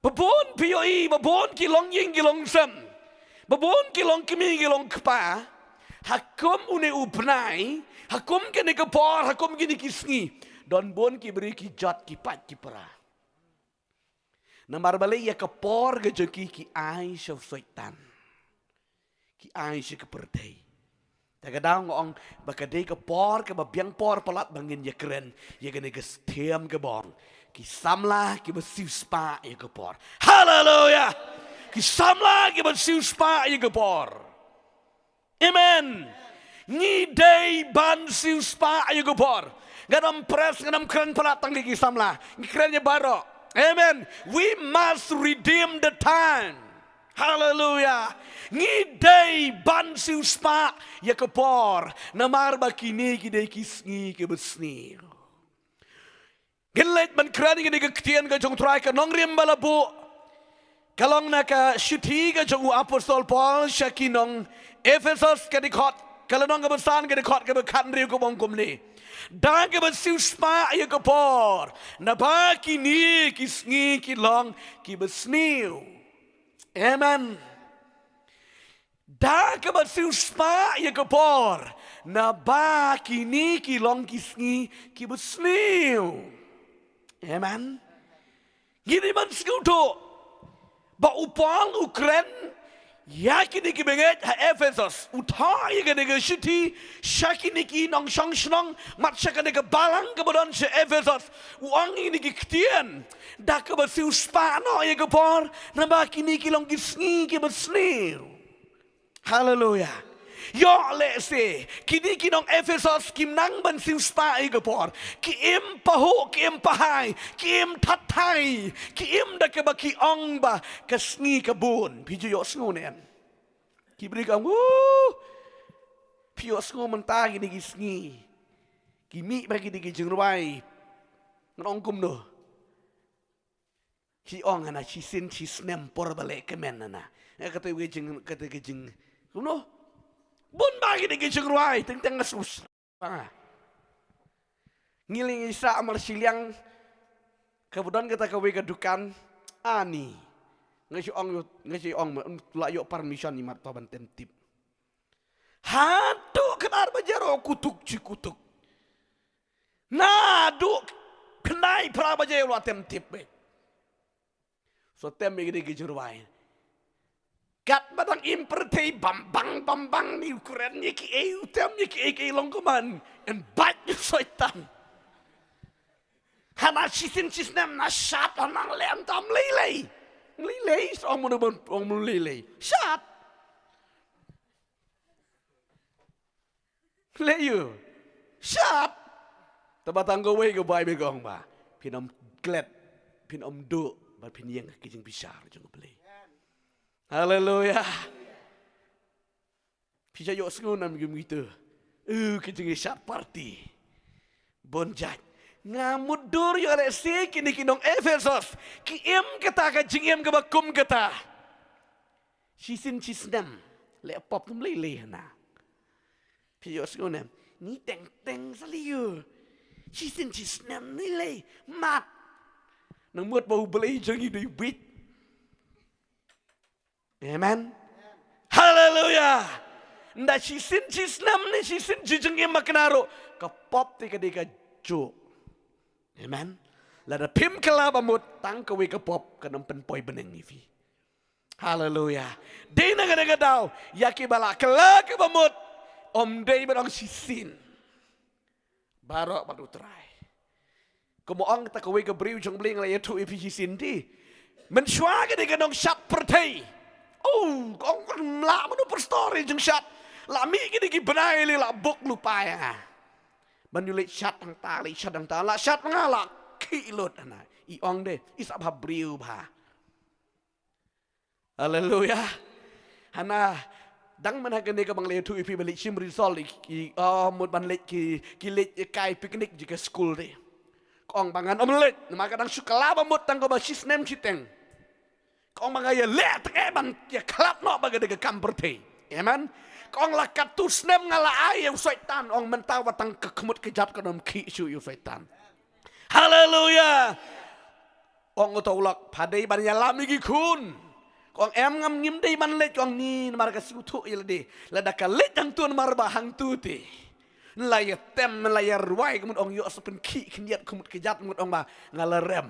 babon pioi babon kilong ying kilong sem babon kilong kimi kilong kpa hakum une ubnai hakum kene kepor hakum kini kisngi don bon ki beri ki jot ki pat ki pra namar bale ya kepor ke joki ki ai syaitan ki ai sy keperdei Tagadang ngong bakadei ke por ke babiang por pelat bangin ya keren ya gane gestiam ke bong ki samla ki besiu spa ya ke por haleluya ki samla ki besiu spa ya ke por amen ni dei ban siu spa ya ke por ganam pres ganam keren pelat tang ki samla ni keren ya baro amen we must redeem the time. Hallelujah. Ngidai ban siu spa ya kepor namar bakini kidai kisngi ke besni. Gelet man krani ke ketian ke jong trai ke nong rim balabu. Kalong naka syuti ke jong apostol Paul syakinong Efesus ke dikot kalanong ke besan ke dikot ke bekan riu ke bongkum ni. Dan ke besiu spa ya kepor nabakini kisngi kilong ki besniu. Amen. Da ke besiu spa ya kepor na ba kini kilong kisngi ki besniu. Amen. Gini man skuto ba upang Ukren ya kini ki benget ha Efesus utai ke nege syuti syakini ki nong syong syong mat syakane ke balang ke badan sy Efesus uang ini ki ketien da ke besiu spa no ya kepor na ba kini kilong kisngi ki besniu. Haleluya. Yo lese kini kinong Efesus kim nang ban siu spa ya kepor ki im pahu ki im pahai ki im tatai ki im da ke ba ki ong ba kesngi kebun piju yo sngu nen ki beri kamu pio sngu mentah gini kisngi ki mi bagi di jengruai nong kum no ki ong ana chi sin chi snem por bale kemen ana kata ke jeng kuno bun bagi di jengruai teng ngesus ngiling isa amal siliang kemudian kita kewe kedukan ani ngasi ong layo permission ni mat paban tentip hadu kenar bajaro kutuk cikutuk nadu kenai pra bajaro tentip be so tem gede gejurwai kat badang impertei bambang ni ukuran yeki utem yeki longkoman and bite you syaitan hana sisin sisnem na syat anang lem tam lelei ong mun lelei syat leyu syat tabatang go we go bai be gong ba pinom glad pinom do ba pinyeng kijing bisar jong play. Haleluya. Pija yo sengunam gitu. Kijing syat party. Bonjat. Ngamudur yo lesi kini kinong Efesus. Kiem kata ka jingem ka bakum kata. Sisin cisnam. Le pop tum lele na. Pija yo sengunam. Ni teng saliyo. Sisin cisnam nile mat. Nang muat bau belai jangi dari bit. Amen. Haleluya. Nda sisin cisnam ni sisin jijengem makenaro. Kapop tika dika jo. Amen. Lada pim kelabamut tang kawe kapop kanam penpoi beneng nivi. Haleluya. Dina gada daw yaki bala kelabamut om day barang sisin. Barok padu try. Kemoang ta kawe ka briu jong bling la yetu ipi sisin ti. Mensyua gada ganong syat pertei. Oh, kong la manu per story jeng syat. La mi gini ki benai li la buk lupa ya. Menulit syat ang tali syat ang tala syat ngala kilot ana. Iong de isap habriu ba. Haleluya. Hana dang mana gani ka bang le tu ipi balik sim resol ki mut ban let ki let kai piknik jika school de. Kong bangan omelet maka dang sukala ba mut tang ko ba sisnem chiteng. Kong mangaya let eban ya klap no baga de kamper te. Amen. Kong la katus nem ngala ay syaitan ong mentawa tang kekemut kejat konom ki su yu syaitan. Haleluya. ong tolak padai ban yalam igi kun kong em ngam ngim dei man let kong ni mar ka sutu il de la da ka let ang tuan mar ba hang tu te laya tem laya ruai kemut ong yo sepen ki keniat kemut kejat kemut ong ba ngalarem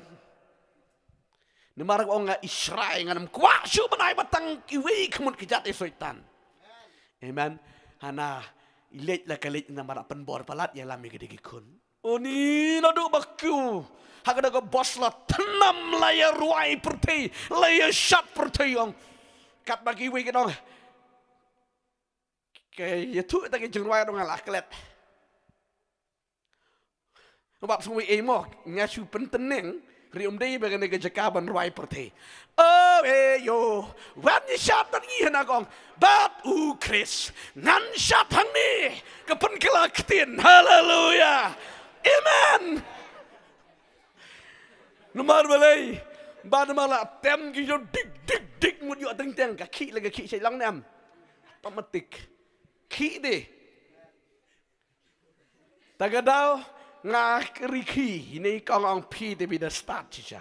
ni mar ong nga Israel ngam kwa shu banai batang kiwi kemut kejat e soitan amen hana ilet la ka let na mar penbor palat yalam igi de kun oni nadu bakku hagada ko bos la tenam laya ruai perti laya shat perti ong kat bagi we kedong ke yetu ta ke jeng ruai dong ala klet bab sumi emo ngasu penteneng rium dei bagane ke jakaban ruai perti oh yo wan ni shat bagi hana kong bat u Chris ngan shat hang ni ke pen kela ketin haleluya amen Numar balai, bad malah tem kita dik mut yo teng kaki lagi kaki saya lang nam, pamatik, ki deh, tagadau ngak riki ini kalau pi de bida start sisa,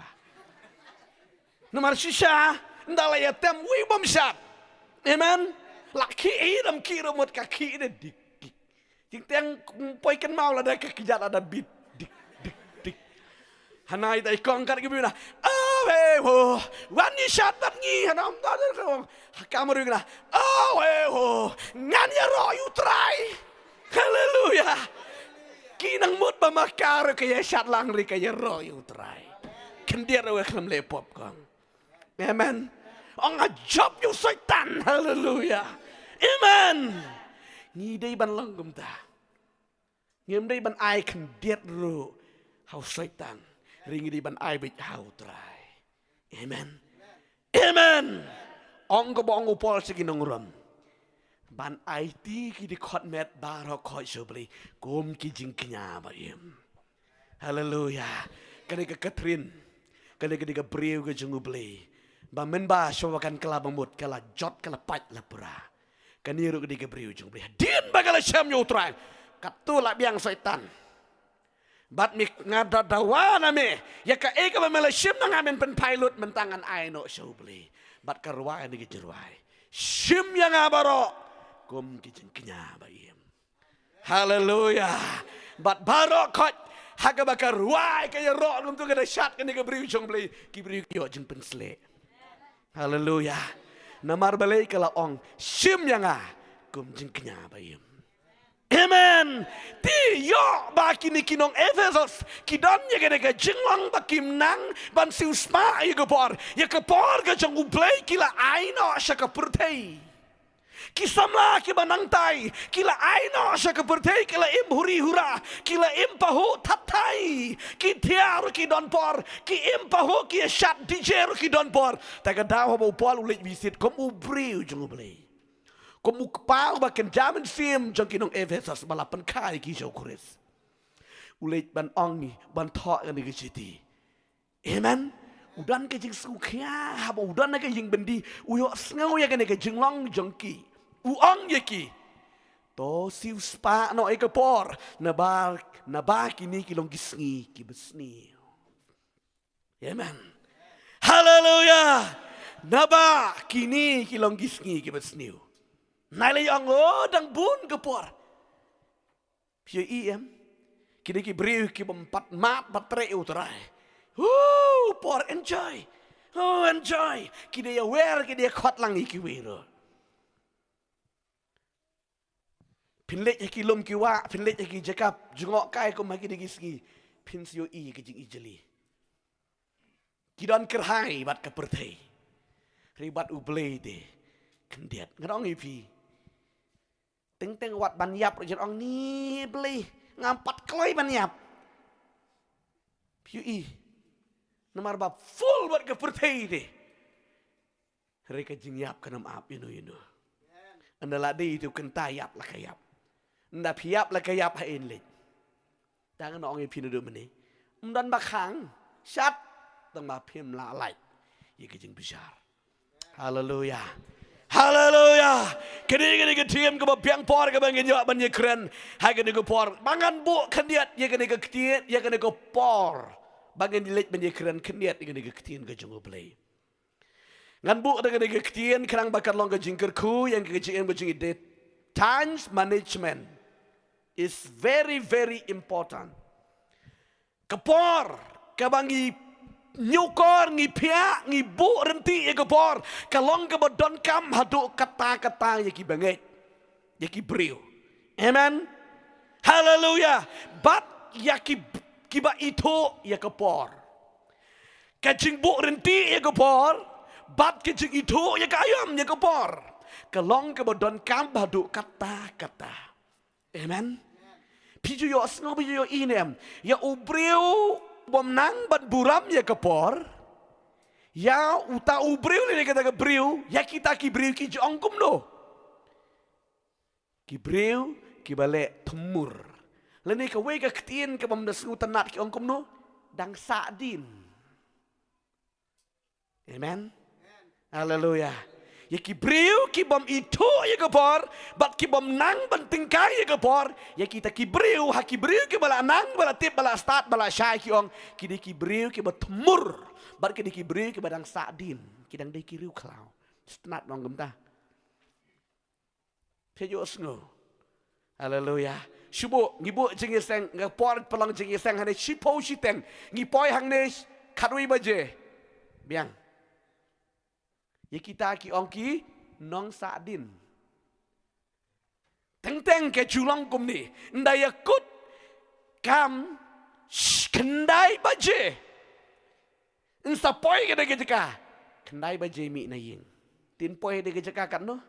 numar sisa ndalaya tem wi bom sat, amen, laki idam kira mut kaki deh dik, teng poikan mau lah dah kaki jat ada bit. Hanai tai kong kat gibi na awe ho wani shat bat ngi hanam ta der ko kamar na awe ho ngan ya ro yu trai haleluya kinang mut ba makar ke ya shat lang ri ke ya ro yu trai kendir we klam le pop kong amen ong a job yu setan haleluya amen ngi dei ban langgum ta ngem dei ban ai kendir ro hau setan ringi di ban ai bit hau trai amen amen ong ko bong upol sigi nongrom ban ai ti ki di khot met baro khoi sobli kom ki jing knya ba im haleluya kane ka Catherine kane ka di ka breu ka jungu ble ba men ba so kan kala bamut kala jot kala pat la pura kane ru ka di ka breu jungu ble din ba kala syam yo trai katu la biang setan bat mi ngada dawana me ya ka eka ba mela shim na ngamen pen pilot mentangan ai no shobli bat karwa ni gejruai shim yang abaro kum kijin kenya ba im haleluya bat baro kot haga ba karwa ka ya ro ngum tu ka shat ka ni ka briu shobli ki briu yo jing pen sle haleluya namar balai kala ong shim yang a kum jing kenya ba im amen ti yo ba kini kinong Ephesus kidan ya gene ga jinglang bakim nang ban siu spa ya ke por ga jang ublay kila aino sya ka purtei kisamla ki banang tai kila aino sya ka purtei kila im huri hura kila im pahu tatai ki tiar ki don por ki im pahu ki shat dijer ki don por ta ga daw bo pol ulit visit kom ubriu jang ublay Komu kepau baken jamin sim jang kinong Ephesus balapan kai ki jau kuris. Ulit ban ongi ban thok kan di keciti. Amen. Udan ke jing sukia haba udan ke jing bendi uyo ngau ya kan ke jing long jang ki. Uang ye ki. To siu spa no e por na ba kini kilong gisngi ki besni. Amen. Hallelujah. Naba kini kilong gisngi ki besni. Nai yang dang bun ke por. Pia iem. Kini ki briu ki empat mat batre utrai. Por enjoy. Oh enjoy. Kini ya wer kini ya khot lang iki wero. Pinlet ya ki lom ki wa, pinlet ya ki jakap, jungok kai ko magi digi ski. Pin sio i ki jing ijeli. Kidan kerhai bat ke pertai. Ribat ublei de. Kendiat ngerong ipi. Teng wat banyap rojor ong ni beli ngampat kloi banyap. Piu nomor bab full buat ke pertai deh. Mereka jingyap kenam ap you know. Anda ladi itu kentayap lah kayap. Anda piap lah kayap hain leh. Jangan ong ipi nudu meni. Dan bakang syat teng mapim la light. Ye kejing besar. Haleluya. Haleluya. Kini ketiem ke biang por ke bangin yo ban ye keren. Hai kini ke por. Mangan bu kendiat ye kini ke ketiet ye kini ke por. bagian dilet menyekeran keniat dengan keketian ke jenguk play. Ngan bu dengan keketian kerang bakar long ke jengkerku yang kekecian berjengit det. Times management is very very important. Kepor kabangi nyukor ngi pia ngi bu renti ya kepor kalong ke bodon kam haduk kata-kata ya ki banget ya ki brio. Amen. Hallelujah. But ya kiba itu ya kepor. Kajing bu renti ya kepor. But kajing itu ya kayam ya kepor. Kalong ke bodon kam haduk kata-kata. Amen. Piju yo asngo piju yo inem. Ya ubriu bom nang ban buram ya kepor. Ya uta ubriu ni kata kebriu. Ya kita kibriu ki jongkum no. Kibriu kibale temur. Lani ka we ka ketien ka bom dasngu tanat ki ongkum no. Dang sadin. Amen. Hallelujah. Ya kibriu ki bom itu ya kepor, bat ki bom nang ban tingkai ya kepor, ya kita kibriu, ha kibriu ki bala nang bala tip bala start bala syai ki ong, ki di kibriu ki bat temur, bat ki di kibriu ki badang sadin, ki dang de kiriu klau. Stnat nong gemta. Pejo sngo. Hallelujah. Shubo ngibu jingi seng ngapor pelong jingi seng hane shipo shiteng, ngipoi hang ne kadui baje. Biang. Ya kita ki ongki nong sadin. Teng-teng ke julang kum ni. Ndaya kut kam kendai baje. Insa poi ke dege jeka. Kendai baje mi na yin. Tin poi dege jeka kan no.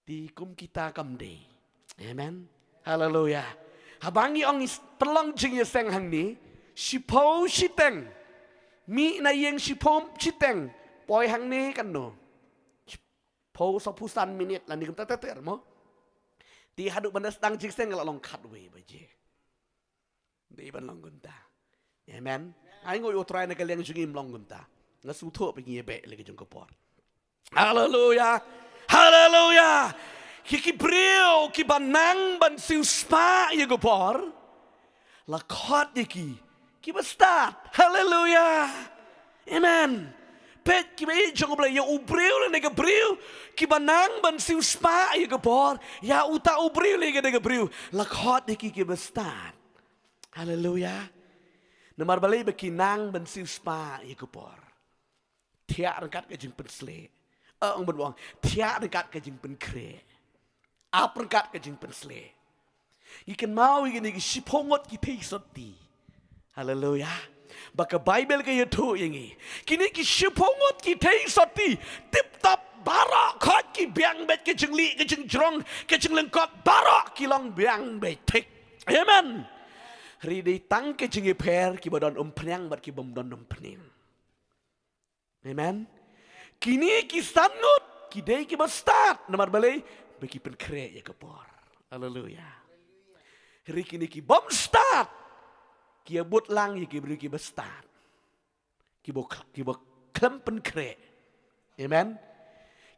Di kum kita kam de. Amen. Hallelujah. Habangi ong pelong jing seng hang ni. Shipo shiteng. Mi na yang si pom citeng poi hang ne kan no po so pusan minit lan dim teter mo ti haduk bandas tang jing seng long kat we baje di ban long gunta. Amen. Ai ngoi utrai na kaleng jungim long gunta ngasu tho pe ngie be le ke jong kopor. Hallelujah. Hallelujah. Ki brio ki banang ban siu spa ye kopor la khot ye ki start. Hallelujah. Amen. Pet ki be jong ble ya ubriu le nega briu ki banang ban siu spa ya gapor ya uta ubriu le nega briu la khot de ki be start. Hallelujah. Namar balai be kinang ban siu spa ya gapor. Tia rangkat ke jing pen sle. Ong berbuang tia rangkat ke jing pen kre. Ap rangkat ke jing pen sle. Ikan mau ikan ni sipongot ki tei soti. Hallelujah. Baka Bible kaya tu yangi. Kini ki sipongot ki tei soti. Tip top barak kot ki biang bet ke jeng li ke jeng jrong ke jeng lengkot barak ki long biang bet tik. Amen. Ridai tang ke jeng per ki badon penyang bat ki bom don pening. Amen. Kini ki sanut ki dei ki start namar balai bagi pen kre ya kepor. Hallelujah. Hari kini ki bom start. Kia but lang ye ki beri ki bestar. Ki bo klempen kre. Amen.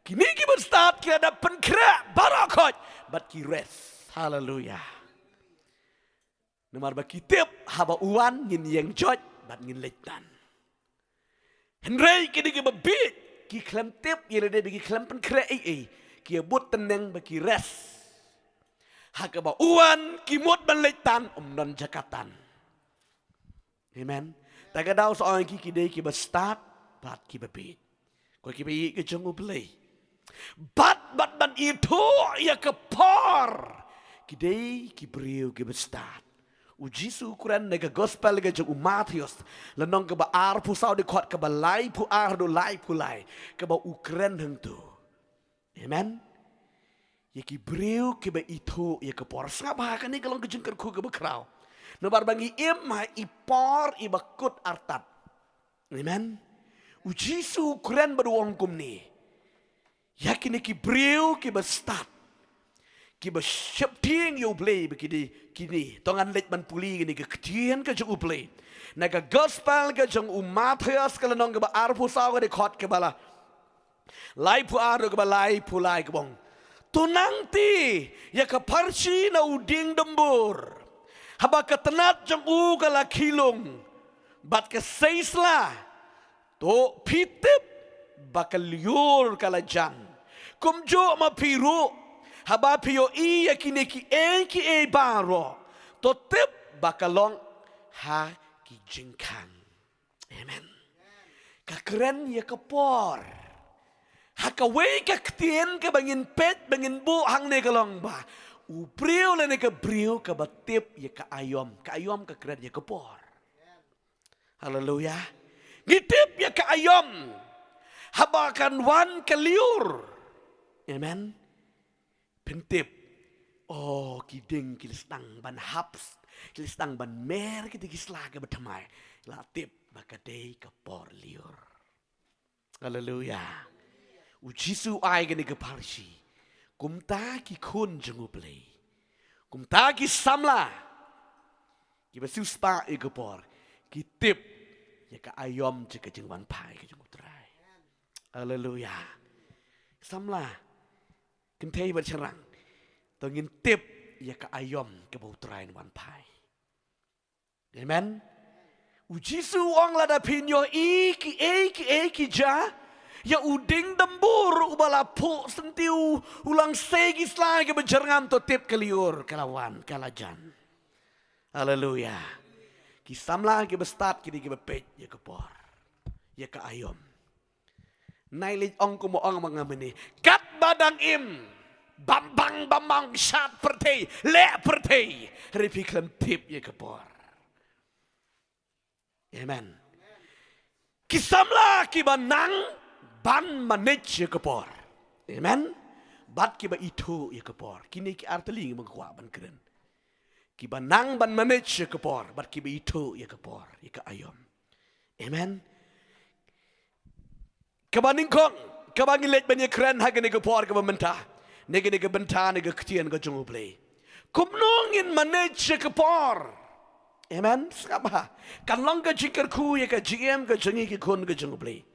Kini ki bestar ki ada pen kre barakot but ki rest. Hallelujah. Nomor ba kitip haba uwan ngin yang joj but ngin letan. Henry kini ki bebit ki klem tip ye lede bagi klempen kre ki but teneng bagi rest. Hakaba uwan ki mut ban letan non jakatan. Amen. Tagadau seorang ki kidei ki start bat ki bebit. Ko ki be ke jong ublei. Bat itu ya kepor. Kidei ki brio ki start. Uji su ukuran nega gospel ga jong Matius. Lenong ke ba ar pu sau de khot ke ba lai pu ar do lai pu lai. Ke ba ukuran hang tu. Amen. Ya ki brio ki be itu ya kepor. Sangapa kan ni kalau ke jengker ku ke ba krau. Nobar bangi ma ipor ibakut artat. Amen. Uji su ukuran beruang kum ni. Yakin ki brio ki bestat. Ki besyap ting you play begini kini. Tongan let ban puli gini ke ketien ke jong play. Naga gospel ke jong Matius ke lenong ke ba arpu saw ke khot ke bala. Lai pu aru ke ba lai pu lai ke bong. Tunang ti ya ke parsi na uding dembur. haba ketenat jong u kala kilung bat ke seisla to pitip bakal liur kala jan kumjo ma piru haba pio i yakine ki e baro to tip bakalong ha ki jingkan. Amen. Kakeren ya kepor. Hakaway kaktien ka bangin pet bangin bu hang ne kalong ba. Ubriw le ne ka briw ka batip ya kaayom ka keren ya kepor. Haleluya. Gitip ya kaayom. Habakan wan kaliur. Amen. Pentip. Oh kiding kilistang ban haps. Kilistang ban mer kita kislaga batamay. Latip bakadei kepor liur. Haleluya. Ujisu ay gani keparsi. Kumta ki kun jengu play. Kumta ki samla. Ki basuspa e kepor. Ki tip ya ka ayom jeka jengwan pai ke jengu trai. Haleluya. Samla. Kentei bercerang. Tongin tip ya ka ayom ke bau trai wan pai. Amen. Ujisu ong lada pinyo iki ja. Ya uding dembur ubalapu sentiu ulang segis lagi berjerngam to tip keliur kalawan kalajan. Haleluya. Kisam lagi bestat kini bepet ya kepor. Ya ke ayom. Nailit ong kumo ong mengamini. Kat badang im. Bambang syat pertei. Le pertei. Ripiklam tip ya kepor. Amen. Kisam lagi banang. Ban manage ya kepor. Amen. Bat kiba itu ya kepor. Kini ki arteli mengkuat ban keren. Kiba nang ban manage ya kepor. Bat kiba itu ya kepor. Ya ke ayom. Amen. Kabaning kong. Kabangin let banyak keren haga ni kepor kaba mentah. Nega bentah nega ketian ke jungu play. Kumnongin manage ya kepor. Amen. Sekapa. Kan long ke jingkerku ya ke GM ke jengi ke kun ke jungu play.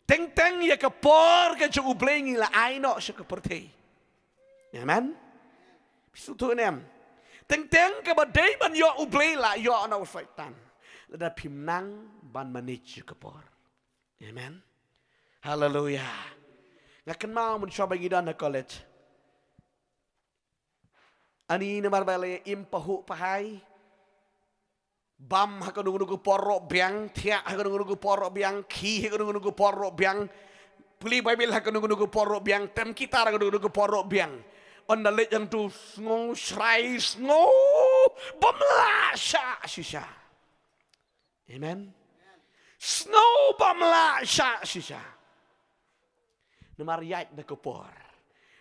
Teng ya kepor ke jungu play ngila aino siya keperti. Amen. Bisutu nem. Teng ke badai ban yo ublay la yo na usaitan. Lada pimnang ban manage kepor. Amen. Hallelujah. Ngakan mau mencoba ngidan na college. Ani namar bale impahu pahai. Bam hakanungu porok biang, tiak hakanungu porok biang, ki hakanungu porok biang, puli Bible hakanungu porok biang, tem kita hakanungu porok biang. On the leg yang tu sngo shrai sngo bamla sha shisha. Amen. Sngo bamla sha shisha. Namar yait na kopor.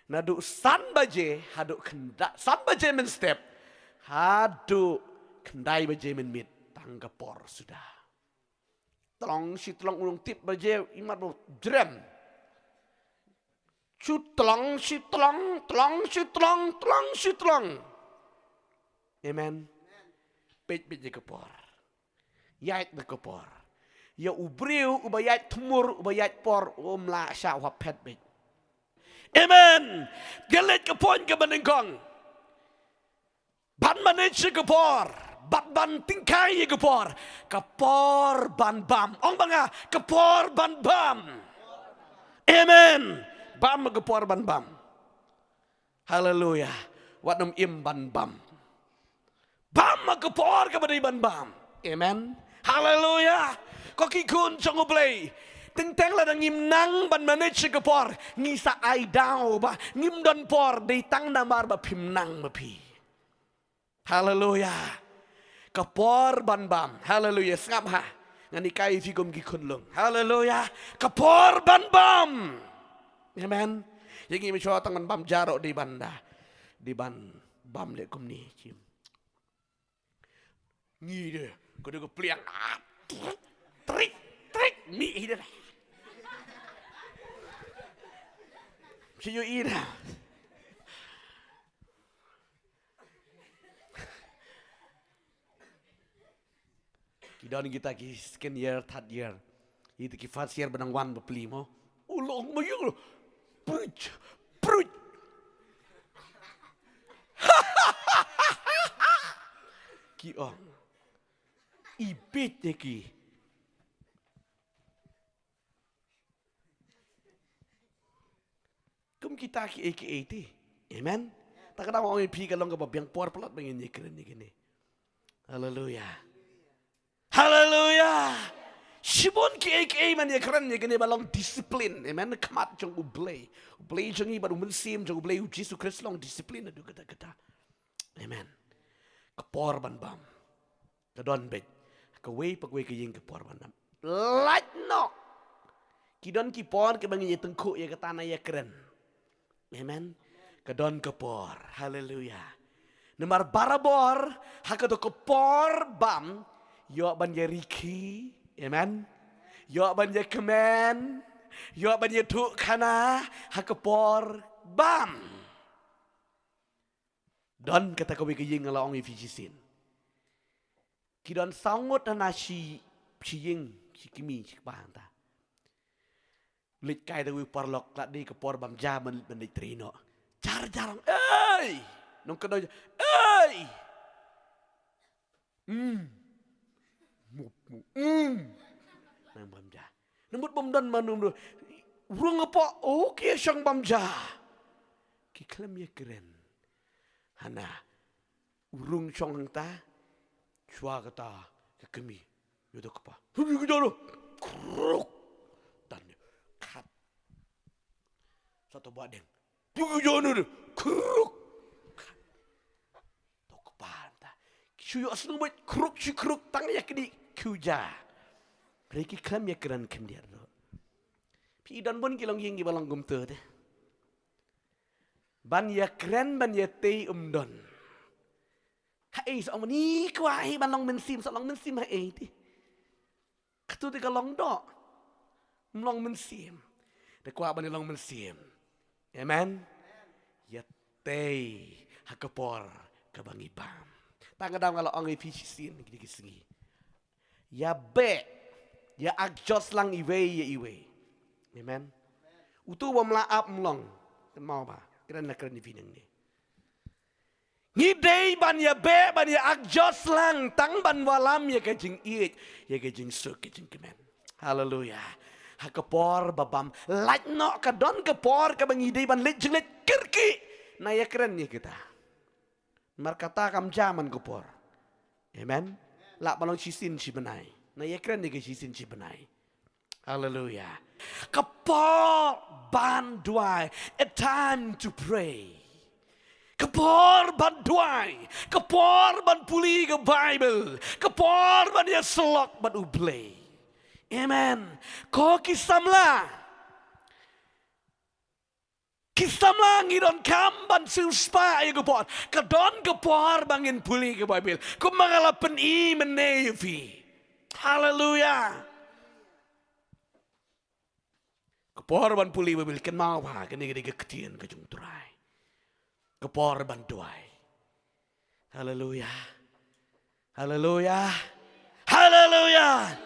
Nadu san baje haduk kendak san baje men step haduk kendai baje men mit tanggapor sudah. Tolong si tolong ulung tip baje imat bo drem. Tolong si tolong. Amen. Pej je kepor. Yait de kepor. Ya ubriu ubayait tumur ubayait por umla sya wapet bej. Amen. Gelet kepon ke benengkong. Ban manage kepor. Ban tingkai kepor. Kepor ban bam. Ong banga kepor ban bam. Amen. Bam kepor ban bam. Haleluya. Wat nom im ban bam. Bam kepor ke ban bam. Amen. Haleluya. Kok ikun jangan play. Teng-teng lah ngim nang ban manage kepor. Ngisa ai dau ba. Ngim don por. Di tang namar ba pim nang mapi. Haleluya. Kepor ban bam. Haleluya. Sengap ha. Ngani kai figum gikun lung. Haleluya. Kepor ban bam. Amen. Yang ini mencoba tangan bam jarok di banda. Di ban bam lek kum ni. Ngi deh. Kau dah kepeliang. Trik. Mi hidup. See you eat. Kita ni kita ki second year, third year. Itu ki first year benang wan bepeli mo. Ulong mayung lo. Pruj. ki ong ibit ki kum kita ki ti amen tak kada mau pi kalong ka biang por pelot bangin ni keren ni gini haleluya haleluya Shibon ki man ye keren ye gini balong disiplin amen kamat jong ublay jong i baru mensim jong ublay Jesus Christ long disiplin adu kata amen kapor ban bam kadon bet kaway pagway kaying kapor ban bam light no kidon ki por ke bangin ye tengku ye kata na ye keren amen kadon kapor haleluya nemar barabor hakado kapor bam yo ban ye riki amen yo ban ye kemen yo ban ye tu kana hakapor bam don kata kawi ke ying ala ong ifijisin kidon sangot na si ying si kimi si bang ta lit kai da wi parlok la di kapor bam jaman ben di trino jarang ei nong kedo ei nang bamja nambut bamdan manum do rung apa okay sang bamja ki klem ye keren hana urung chong ta chua kata ke kemi yodo kapa hu ku jalo kruk dan kat satu badeng tu jalo kruk to kapa ta Cuyo asnung buat kruk tang ya kini kuja. Reki klam ya keran kendir do. Pi dan bon kilong ying balang gum te de. Ban ya keren ban ya tei don. Hai so ni kwa hi ban long mensim so long mensim hai ti. Katu te kalong do. Long mensim. De kwa ban long mensim. Amen. Ya tei hakapor kabangi bam. Tangga daw kalau ang ipisin gigi sengi. Ya be, ya agjos lang iwe. Amen. Utu bom laap mlong. Mau ba? Keren ifineng ni. Ngidei ban ya be, ban ya agjos lang tang ban walam ya kajing iit, ya kajing suk kajing kemen. Haleluya. Hakapor babam laj no kadon kapor ka bangidei ban lit jenglet kirki. Na ya keren ni kita. Markata kam jaman kupor. Amen. Lak balong sisin si benai. Na ye keren ni ke sisin si benai. Hallelujah. Kapor banduai. A time to pray. Kapor banduai. Kapor ban puli ke Bible. Kapor ban ya selok ban ublay. Amen. Ko kisamla. Kisamla ngidon kamban suspa ya gepor. Kadon gepor bangin puli ke Bible. Kumangalapan i menevi. Haleluya. Gepor ban puli Bible ken mau ha ken gede ketien ke jung turai. Gepor ban duai. Haleluya. Haleluya. Haleluya.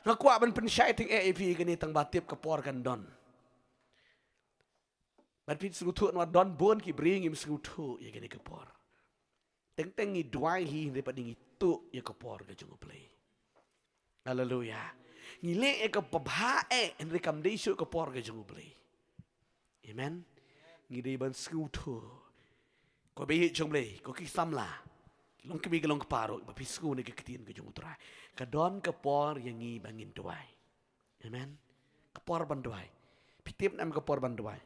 Ngakwa ban pensyai ting AAP kini tang batip kepor kan don. Tapi sekutu no don bon ki bring him sekutu ya gini kepor. Teng ni duai hi daripada ni tu ya kepor ke jung play. Haleluya. Ngile e ke pabhae en rekam desu kepor ke jung play. Amen. Ngide ban sekutu. Ko be jung play ko ki samla. Long kemi ke long keparo ba pisku ni ke ketien ke jung trai. Ka don kepor yang ngi bangin duai. Amen. Kepor ban duai. Pitip nam kepor ban duai.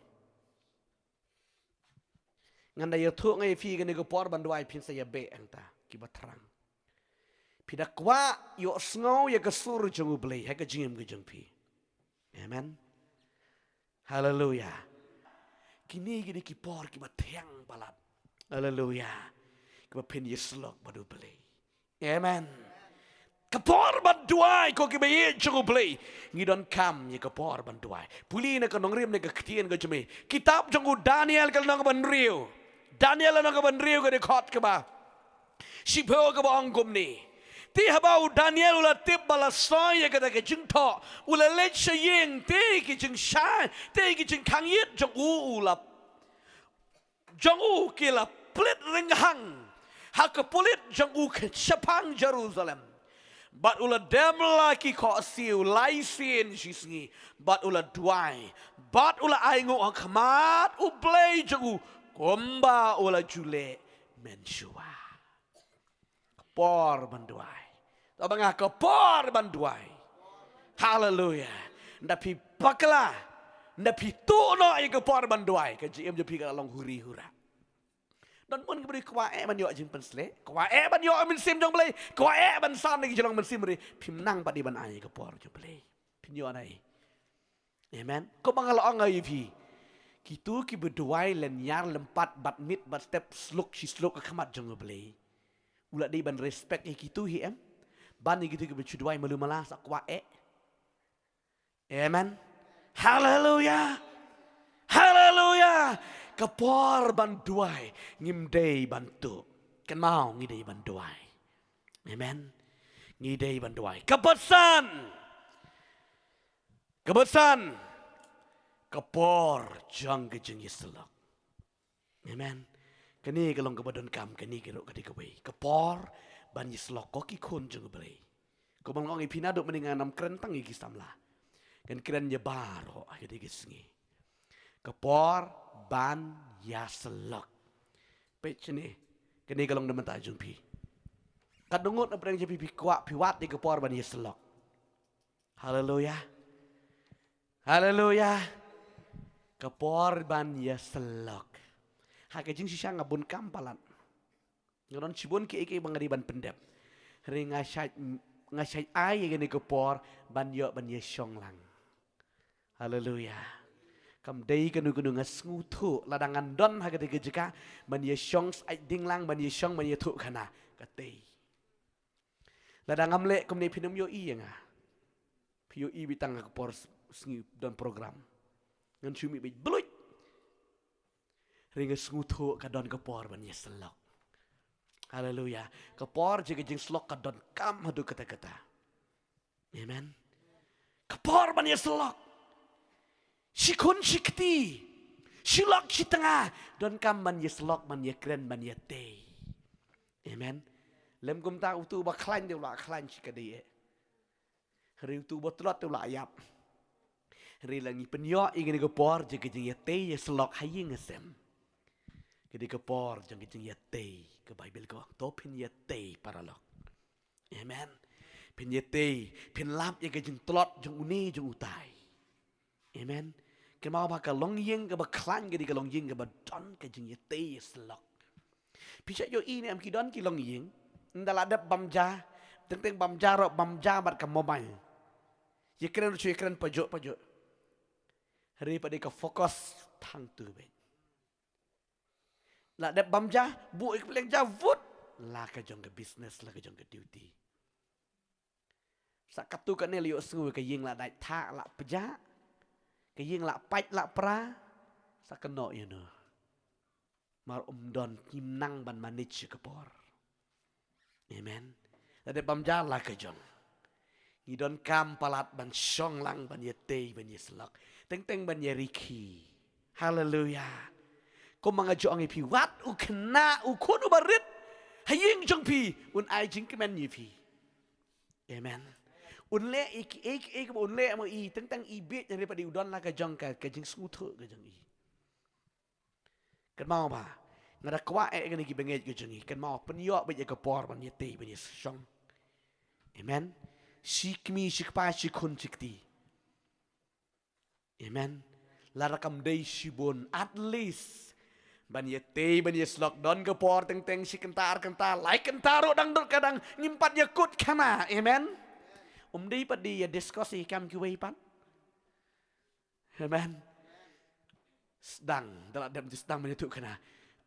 Nganda ya tu ngai fi gani kepor ban duai pin saya be angta kibat terang. Pidak wa yo sngo ya kesur jung blei ha ke jingem ke jung pi. Amen. Haleluya. Kini gini kipor kibat tiang balap. Haleluya. Kibat pin yeslok badu blei. Amen. Kepor ban duai ko kibai jung blei. Ngidon kam ya kepor ban duai. Puli na kanong rim na ketien ke jeme. Kitab jung Daniel kalong ban riu. Daniel na kaban riu ke dekot ke ba. Sipo ke ba anggum ni. Ti habau Daniel ula tip bala soy ke ke jing to. Ula let shaying ti ke jing shan. Ti ke jing kang yit jong u ula. Jong u ke la plit ring hang. Hakapulit jang u chapang Jerusalem. But ula demla ki ko siu lai sin shisngi. But ula duai. But ula aingo ang kamat u blay jang u komba ula jule mensua. Kapor banduai. Tabang kapor banduai. Hallelujah. Napi pakla. Napi tu no ay kapor banduai. Kajiim je pika long huri hura. Dan pun keberi kuae ban yo jing pensle, kuae ban yo min sim jong blai, kuae ban sam ni jong min sim ri, pim nang padi ban ai kapor jong blai. Pin yo nai. Amen. Ko bangala angai pi. Kitu ki berduai len yar lempat bat mit bat step sluk si sluk kamat jong blai. Ulat di ban respect kitu hi em. Ban ni kitu ki berduai malu malas kuae. Amen. Hallelujah. Hallelujah. Kapor banduai ngimdei bantu. Kan mau ngidei banduai. Amen. Ngidei banduai. Kebesan. Kebesan. Kapor jang kejeng yeselok. Amen. Kini kalong kebadon kam kini kiro kadi kawai. Kapor ban yeselok koki kon jeng belai. Kau bangong ipinado meningan nam kerentang iki samla. Kan keren nyebar ho kadi kesengi. Kapor ban yaselok. Pech ni. Kini kalong naman tajong pi. Kadungot na perang japi kuat piwat di kapor ban yaselok. Hallelujah. Hallelujah. Kapor ban yaselok. Hakajing sisya ngabun kampalan. Ngaron sibun ki iki bangariban pendep. Hari ngasay ay gani kapor ban yo ban yasyong lang. Hallelujah. Kam day kanu ngasngutu ladangan don hagati kejeka ban yasyong ai dinglang ban yasyong ban yatu kana katei. Ladangam le kumne pinum yo i nga. Pio i bitang kapor sngi don program. Ngan sumi be bluit. Ringa sngutu ka don kapor ban yaselok. Hallelujah. Kapor jega jing slok ka don kam hadu kata-kata. Amen. Kapor ban yaselok. Sikun sikti, silok si tengah, don kam man yeslok man yekren man yete. Amen. Lem kum ta utu ba klan dia la klan si kadie. Hari utu ba telot tu la yap. Hari langi penyo ingin kapor jeng jeng yete yeslok haying ngesem. Kedi kapor jeng jeng yete ke Bible ko to pin yete paralok. Amen. Pin yete, pin lap ye jeng telot jeng uni jeng utai. Amen. Kemau ba kalong yeng ke ba klan ke di kalong yeng ke ba don ke jeng yete selok. Pisat yo ini am kidon kilong yeng. Ndala adap bamja, teng bamja ro bamja bat ke mobile. Ye keren lucu ye keren pojok. Hari pada ke fokus tang tu be. La adap bamja bu ik peleng javut la ke jong ke business la ke jong ke duty. Sakatu kan ne liok sengu ke yeng la dai tha la peja. Ke yeng la pait la pra sakeno you know. Mar don kimnang ban manage kapor. Amen. Ada bamja la ke jong. Ngidon kam palat ban syong lang ban yete ban yeslok. Teng ban yeriki. Hallelujah. Ko mga jo ang ipi wat u kena u kuno barit. Haying jong pi un ai jing kemen yipi. Amen. Unle ik unle mo i tentang ibit yang daripada udon lah kajang kajing skutu kajang i. Kan mau ba? Ngada kwa kan iki bengej kajang i. Kan mau penyo ba je kapor ban yete ban yesong. Amen. Sikmi sikpa sikun sikti. Amen. Larakam day sibon at least ban yete ban yeslok don kapor teng sikentar like kentaro dang dot kadang ngimpat yakut kana. Amen. Di padi ya diskusi kam kiwai pan. Amen. Sedang dalam dalam sedang menyatu kena.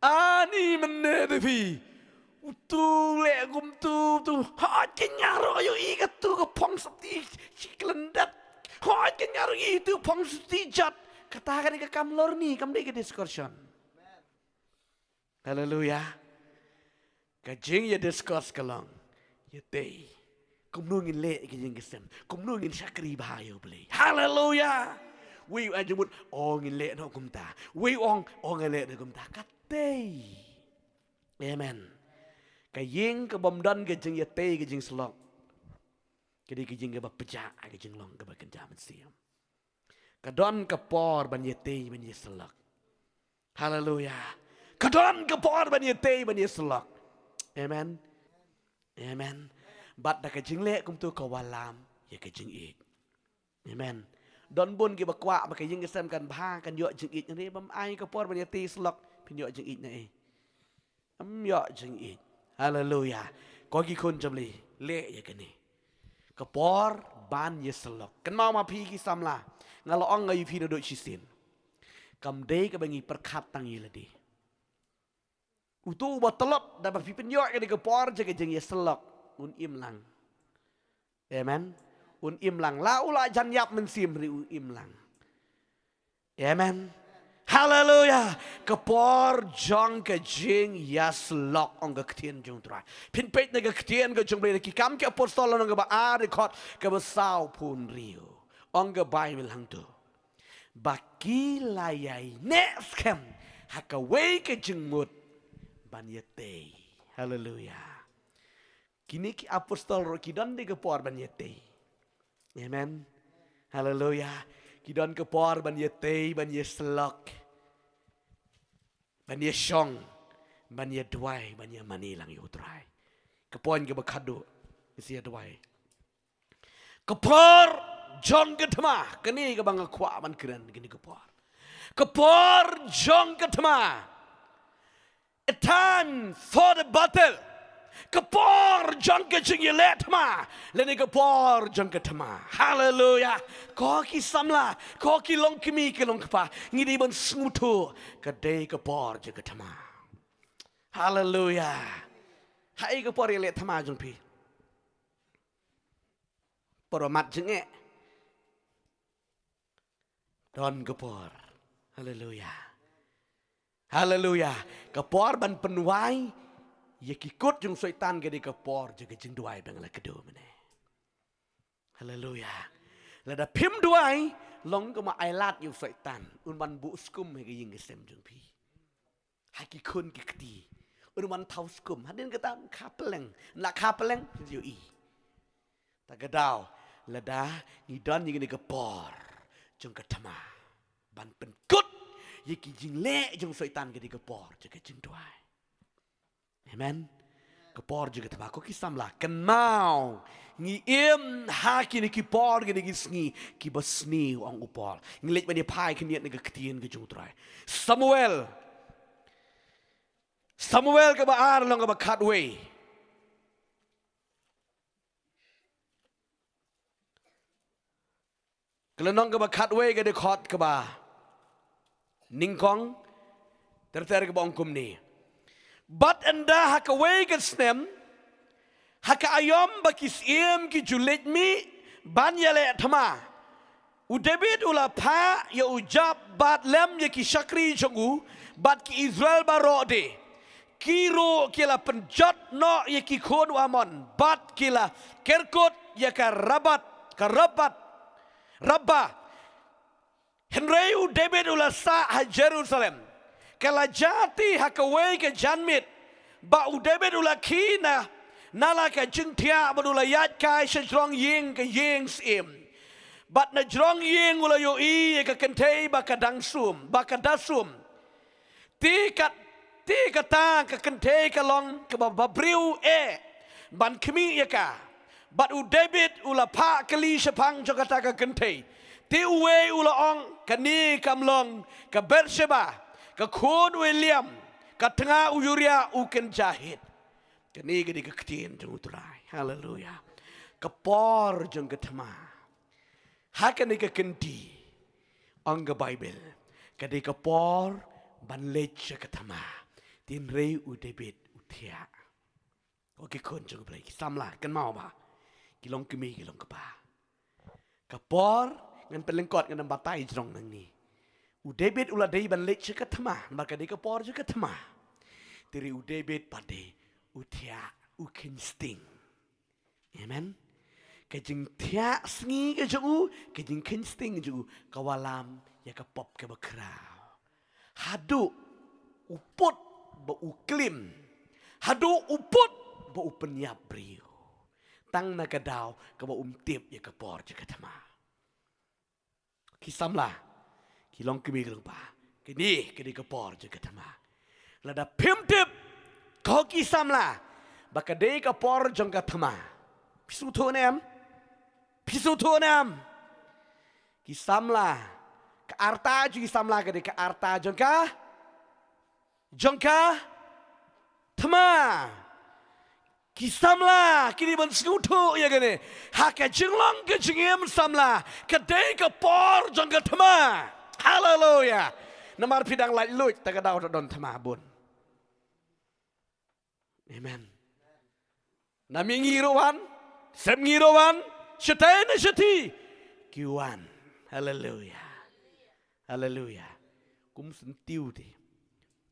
Ani menedepi. Utu le gum tu. Ha kenyaro ayo ikat tu ke pong septi ciklendat. Ha kenyaro itu pong septi jat. Katakan ke kam lor ni kam dek discussion. Hallelujah. Kajing ya discuss kalong. Ya tei. Kumnungin le kijing kesem. Kumnungin sakri bahayo beli. Hallelujah. We ajumut ongin le no kumta. We ong le no kumta. Katei. Amen. Cái giếng cái bom đan cái chừng ya tê cái chừng slok. Cái giếng cái bắp pecah cái chừng long cái bắp kenja man siam. Cái don cái por ban ya tê ban ya slok. Hallelujah. Cái don cái por ban ya tê ban ya slok. Amen. Amen. Bat da cái chừng lệ cũng tu kawalam ya cái chừng ik. Amen. Don bun cái bạc quạ mà cái giếng cái xem cần pha cần dọa chừng ik này bấm ai cái por ban ya tê slok pin dọa chừng ik này. Dọa chừng ik. Hallelujah. Có cáiคนจำเลยเละอย่างนี้กระปอร์บ้านเยสลอกกันมาพีกิสัมลางาลองไงพีนโดชิสินกำเดก็เป็นงี้ประคับตั้งยี่ละดีอุตุบัตลบแต่แบบพี่เป็นยอดกันในกระปอร์จะกันจังเยสลอกอุ่นอิ่มหลังเอเมนอุ่นอิ่มหลังลาอุลาจันยับมันเสียมหรืออุ่นอิ่มหลังเอเมนHallelujah. Kapor jong ke jing yas lok ong ke ktien jong trai. Pin pet ne ke ktien ke jong ble ki kam ke apostol ong ke ba a record ke ba sao pun rio. Ong ke Bible hang tu. Baki layai ne skem haka wei ke jing mut ban yete. Hallelujah. Kini ki apostol ro ki don de ke por ban yete. Amen. Hallelujah. Kidon ke por ban yete ban yeslok ban yeshong ban yedwai ban yamani lang yutrai ke pon ke bakado isi yedwai ke por jong ke thma kini ke bang khwa ban kren kini ke por jong ke thma a time for the battle Kapor jong ke ching ye let ma leni kapor jong ke thama hallelujah ko ki samla ko ki long kimi ke long kpa ngidi ban smutu ke de kapor jong ke thama hallelujah hai kapor ye let thama jong pi poromat jeng e don kapor hallelujah hallelujah kapor ban penwai ye kikut jung syaitan ke di kapor jaga jeng duai bang la kedo mene hallelujah la da phim duai long ko ma ai lat jung syaitan un ban bu skum he ke ying ke sem jung pi ha ki kun ki kti un ban thau skum hadin ke ta kapeleng la kapeleng ju i ta gadau la da ni don ni ke kapor jung ke thama ban pen kut ye ki jing le jung syaitan ke di kapor jaga jeng duai Amen. Kapor juga tabako kisam lah. Kenau ngi im haki ni kipor gini gisngi kibasni ang upol. Ngilit mani pai kiniat ni ketien ke jungtrai. Samuel ke baar long ke bakatwe. Kelenong ke bakatwe ke dekot ke ba. Ningkong terter ke bangkum ni. But anda haka wegen snem haka ayom bakis iem ki julit mi ban yale thama u David ula pha ya ujab bat lem ya ki shakri jongu bat ki Israel barode kiro kila penjat no ya ki khod amon bat kila kerkot ya ka rabat rabba Henry u David ula sa ha Jerusalem Kala jati hakawai ke janmit ba udebet ulakina nala ke jingtia badula yat kai sejrong ying ke ying sim bat na jrong ying ula yo I ke kentei ba kadang sum ba kadasum ti kata ke kentei ke long ke ba briu ban kemi ka bat udebet ula pa kali sepang jogata ke kentei ti uwe ula ong kani kamlong ke Beersheba ke Khon William ke tengah Uyuria uken jahit kini gedi ke ketien jeng uturai haleluya ke por jeng ke thema hakani ke kenti angga Bible kedi ke por ban lech ke thema tin rei u David utia oke kon jeng play samla kan mau ba kilong kemi kilong kepa ke por ngan pelengkot ngan batai jrong nang ni U David ula dei ban lech ke thema maka dei ke por ke thema tiri u David pade utia u kinsting amen ke jing tia sngi ke ju ke jing kinsting ju kawalam ya ke pop ke bakrau hadu uput ba uklim hadu uput pa upenyap brio. Tang nagadao ka ba umtip ya kapor je katama. Kisamla kilong kimiglang pa. Kini kapor je katama. Lada pimtip ko kisamla baka day kapor jong katama. Pisuto nem. Kisamla ka arta ju kisamla ka de ka arta jongka tama. Kisamla kini ban skutu ya gane haka jinglong ke jingem samla kadai ka por jong ka thama. Hallelujah. Namar pidang lai lut ta ka daw don thama bun. Amen. Nami ngirowan, sem ngirowan, syaitan syati kiwan. Hallelujah. Hallelujah. Kum sentiu di.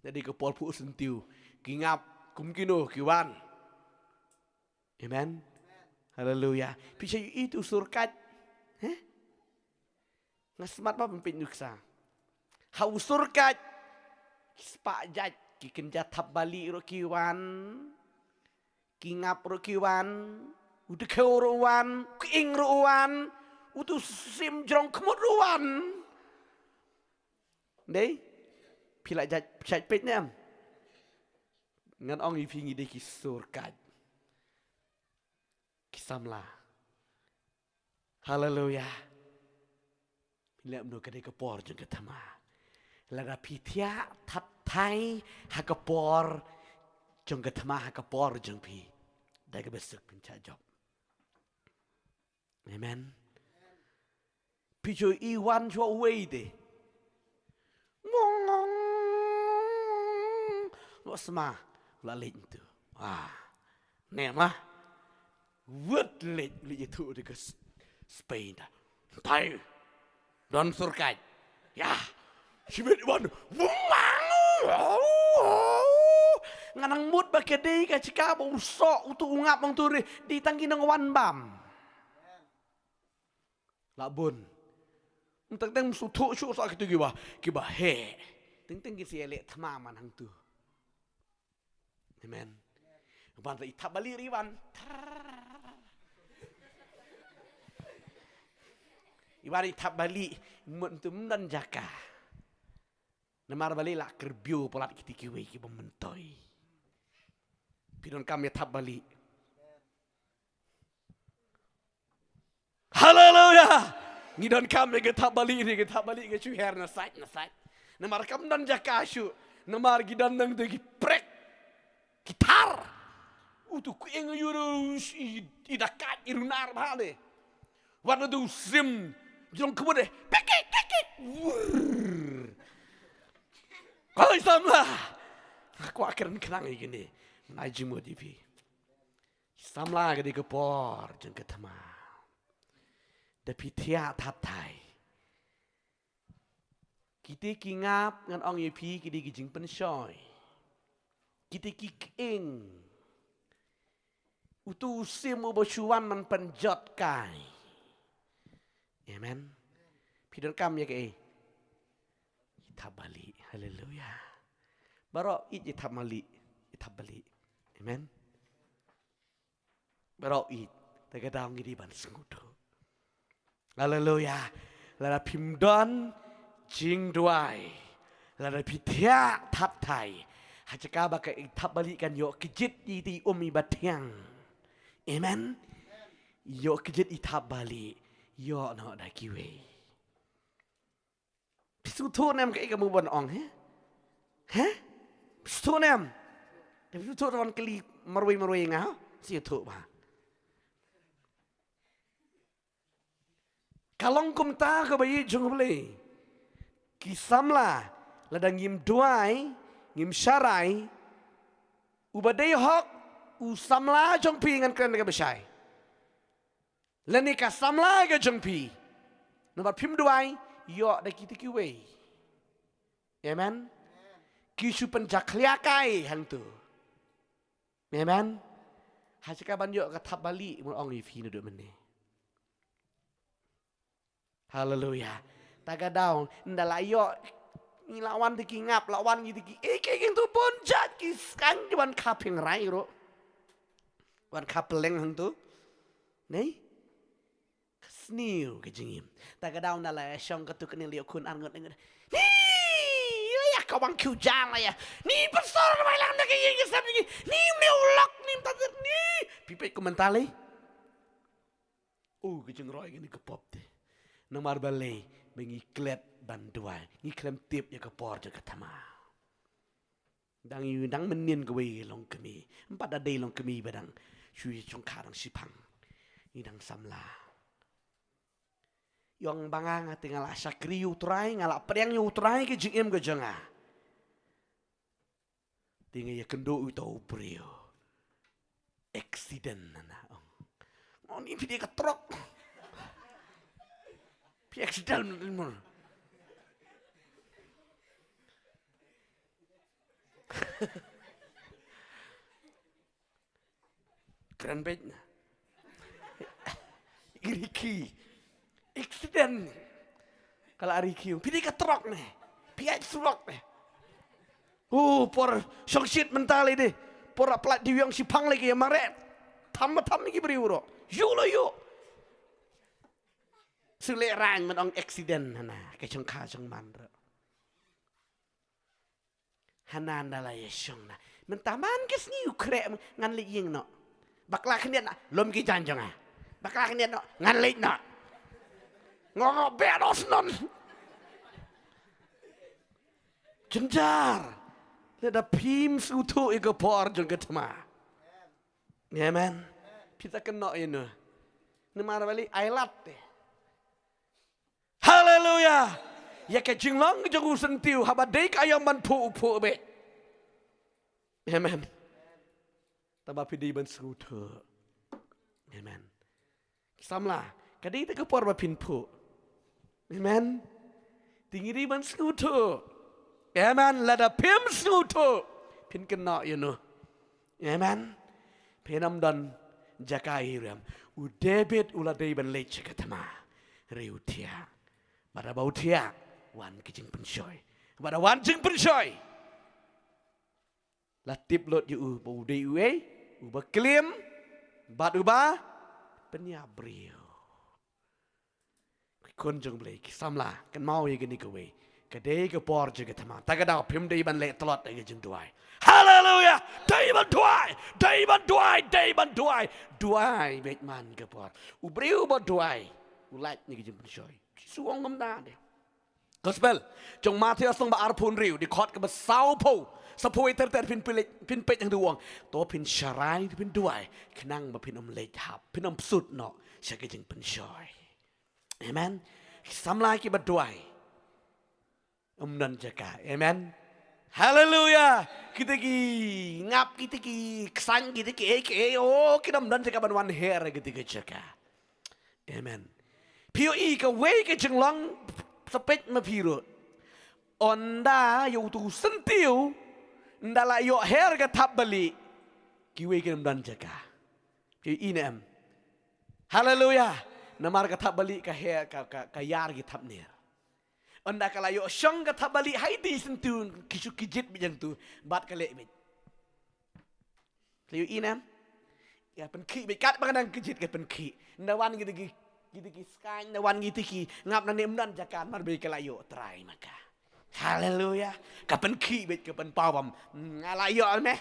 Jadi ka por pu sentiu kingap kum kino kiwan. Amen. Hallelujah. Bisa itu surkat. Ngasmat apa pimpin nuksa. Hau surkat. Kispak jat. Kikenjat hab balik rokiwan. Kingap rokiwan. Udah kau rowan. Kiing rowan. Udah sim jrong kemut rowan. Đấy. Pila jat pet nem. Ngan ong ipingi deh kisurkat. Kisamla. Hallelujah. Bila menu kadai kapor jeng ketama. Lara pitia tat thai hakapor jeng ketama hakapor jeng pi. Dah ke besok pencak job. Amen. Pijo iwan jua wei de. Ngong. Lo semah lalin tu. Nemah. Word late itu di Spain. Tai don surkai. Ya, sibet wan. Nganang mut bakede ka cika ba usok utu ungap mang turi di tangki nang wan bam. Labun. Entang tang sutu su sak itu kiba he. Ting kisi elek tamaman hang tu. Amen. Ban itap balik riwan. Iwari tap balik mentum dan jaka. Namar balik lah kerbiu polat kitikiwe ki mementoi. Pidon kami tap balik. Hallelujah. Ngidon kami ke tap balik ni ke cuher nasait. Namar kam dan jaka syu. Namar gidan nang tu ki prek. Gitar. Utu kuing yuru idakat irunar bahale. Warna tu sim jong kemudian pekik. Kalau Islamlah, aku akhirnya kenang gini, menajimu di pi. Islamlah gede kepor jeng ketema. Tapi tiap tatai. Kita kingap ngan ong yepi kita gijing pensoy. Kita kiking. Utu sim ubosuan man penjot kai. Amen. Pidon kam ya ke. Itap balik. Haleluya. Baro itap balik. Amen. Baro tagadang gidiban sengudo. Haleluya. Lara pimdon jing duai. Lara pitia tap tai. Hajaka baka itap balik kan yo kejit di umi batiang. Amen. Yo kejit itap balik. Yo no da kiwe. Pisu tu nem ke kamu bon ong he? Pisu tu nem. Pisu tu ron keli marui ngah. Si tu ba. Kalong kum ta ke bayi jung beli. Kisamla ladang ngim duai, ngim syarai. Ubadai hok usamla jong pi ngan kren ke besai. Lani ka samla ke jeng pi. Nampak pim duai, yo da kita kiwe. Amen. Kisu penjak liakai hang tu. Amen. Hasika ban yo ka tap balik mun ong ifi nu duk meni. Hallelujah. Tagadau ndala yo lawan tiki ngap lawan gitu ki. King tu pun jat ki kan juan kaping rai ro. wan kapeleng hang tu nei sniu ke jingim ta ka daw na la shong ka tu kene liok kun angot ni ya ka bang kyu jang la ya ni pastor mai lang na ke ye sab ni me ulok ni ta ni pipet komentale ke jing roi ni ke pop te nomar balai bengi klet banduai ni klem tip ya ke por je katama dang yu dang menin ke we long kemi empat ada long kemi badang shui chong kha dang sipang ni dang samla yong bangang tinggal sakri utrai ngala priang yu utrai ke jingem ke janga tinggal ya kendo utau brio accident na oh ni video ke truk pi accident mo keren bet Riki accident kalau Riki pilih ke truk nih piat truk nih por syoksit mental ini por plat di yang sipang lagi yang maret tham lagi beri uro yo seleran menong accident hana ke chongka chongman ro hanan dala yeshong na mentaman kes ni ukre ngan li ying no bakla khniat na lom ki janjang ah bakla khniat no ngan li na ngong beros non jenjar leda pim sutu iko por jong ketma amen kita kena ini nemar bali ailat deh haleluya ya ke jinglong jong sentiu habadai ayam man pu be amen tambah pidi ban sutu amen samla kadi te ke por ba pin pu amen tinggi di ban sutu amen lada pim sutu pin kena you amen penam dan jakai ram u debit uladai ban lech katama reutia pada bautia wan kijing pensoi pada wan jing pensoi latip lot yu bu dei u ba klim bat uba penyabrio kon jong blai samla kan mau ye gani ko we kadai ke por je katama ta ka daw phim dei ban le tlot ai jing duai hallelujah dei ban duai bet man ke por u briu ba duai u lait ni jing pensoi suong ngam da de gospel jong Matius tong ba arpun riu di khot ke ba sau po sapoi ter pin pet yang duang to pin syarai pin duai kenang ba pin leit hap pin sut no sya ke jing pensoi amen samlai ki ba duai nan jaka amen haleluya kita ki ngap kita ki kesan kita ki kita nan jaka ban wan her kita ki jaka amen POE ka way ka jenglong sepet mapiro onda yo tu sentiu ndala yo her ka tap bali ki way ka nan jaka POE nem haleluya namar ka tap bali ka her ka yar ki tap ner onda kala yo syong ka tap bali haidi sentiu kisu kijit bijang tu bat ka le bit POE nem ya pen ki be kat bang kijit ka pen ki ndawan gitu skan ndawan gitu ki ngap na nem nan jakan mar be kala yo try maka haleluya kapan ki bet kapan pawam ngalayo meh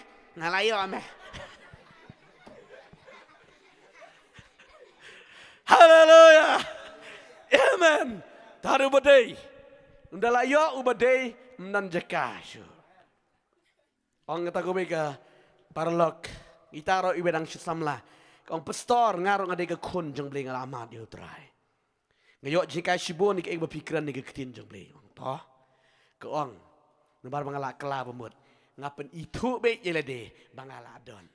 haleluya amen taru badai ndalayo ubadai nan jakashu ong ta ko be ka parlok itaro ibedang samla kong pastor ngarong ada ke kun jeng beli ngalamat dia terai ngayok jika sibon ni ke berpikiran ni ke ketin jeng beli toh ke ong nembar bangalak kela pemut ngapen itu be jelade bangaladon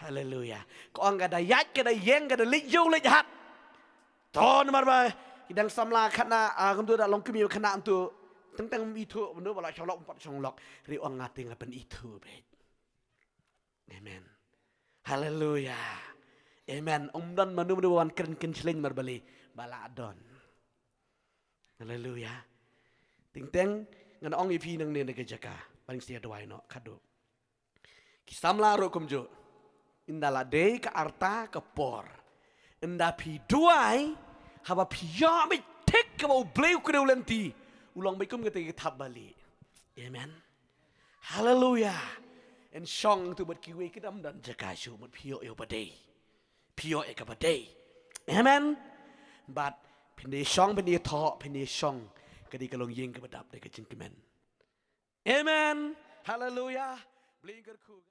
haleluya ke ong kada yat kada yeng kada lijo lihat toh nembar ba idang samla kana kumtu dak long kemiu kana antu tentang itu benda bala colok 4 songlok ri ong ngati ngapen itu be amen haleluya amen dan manu wan keren seleng marbali baladon haleluya ting teng ngan ong ipi nang ne ke jaka paling sia doai no kado kisamla ro kumjo Indala day ka arta ka por. Inda pi duai haba pi ya me tek ka bau bleu ka ulanti. Ulang baikum ka tegi thap bali. Amen. Hallelujah. En song tu bat kiwe kedam dan jakashu mat pio yo badai. Pio e ka badai. Amen. But pindi song pindi tho pindi song kadi kalong yeng ka badap de ka jingkemen. Amen. Hallelujah. Bling ka ku